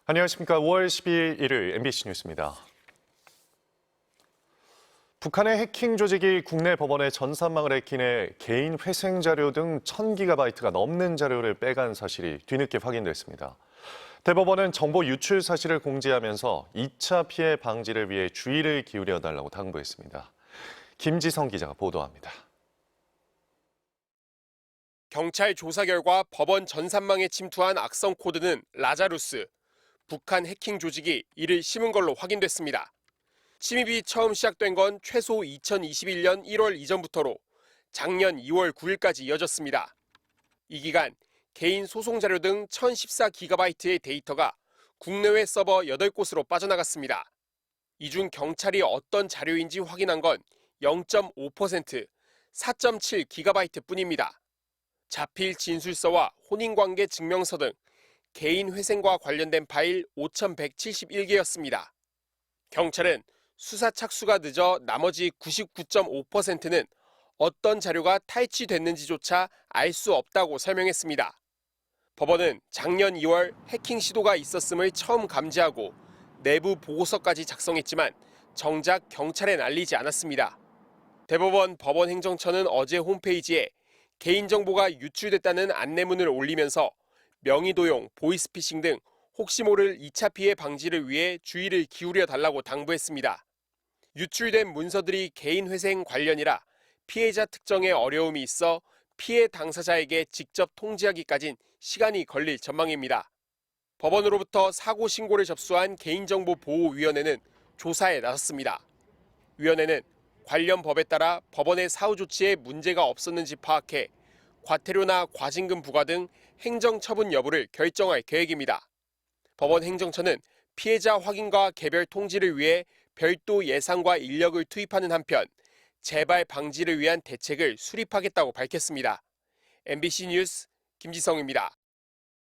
안녕하십니까. 5월 12일 일요일 MBC 뉴스입니다. 북한의 해킹 조직이 국내 법원의 전산망을 해킹해 개인 회생 자료 등 1000GB가 넘는 자료를 빼간 사실이 뒤늦게 확인됐습니다. 대법원은 정보 유출 사실을 공지하면서 2차 피해 방지를 위해 주의를 기울여 달라고 당부했습니다. 김지성 기자가 보도합니다. 경찰 조사 결과 법원 전산망에 침투한 악성 코드는 라자루스, 북한 해킹 조직이 이를 심은 걸로 확인됐습니다. 침입이 처음 시작된 건 최소 2021년 1월 이전부터로 작년 2월 9일까지 이어졌습니다. 이 기간 개인 소송 자료 등 1014GB의 데이터가 국내외 서버 8곳으로 빠져나갔습니다. 이 중 경찰이 어떤 자료인지 확인한 건 0.5%, 4.7GB 뿐입니다. 자필 진술서와 혼인관계 증명서 등 개인 회생과 관련된 파일 5,171개였습니다. 경찰은 수사 착수가 늦어 나머지 99.5%는 어떤 자료가 탈취됐는지조차 알 수 없다고 설명했습니다. 법원은 작년 2월 해킹 시도가 있었음을 처음 감지하고 내부 보고서까지 작성했지만 정작 경찰엔 알리지 않았습니다. 대법원 법원행정처는 어제 홈페이지에 개인정보가 유출됐다는 안내문을 올리면서 명의도용, 보이스피싱 등 혹시 모를 2차 피해 방지를 위해 주의를 기울여 달라고 당부했습니다. 유출된 문서들이 개인 회생 관련이라 피해자 특정에 어려움이 있어 피해 당사자에게 직접 통지하기까진 시간이 걸릴 전망입니다. 법원으로부터 사고 신고를 접수한 개인정보보호위원회는 조사에 나섰습니다. 위원회는 관련 법에 따라 법원의 사후 조치에 문제가 없었는지 파악해 과태료나 과징금 부과 등 행정처분 여부를 결정할 계획입니다. 법원 행정처는 피해자 확인과 개별 통지를 위해 별도 예산과 인력을 투입하는 한편 재발 방지를 위한 대책을 수립하겠다고 밝혔습니다. MBC 뉴스 김지성입니다.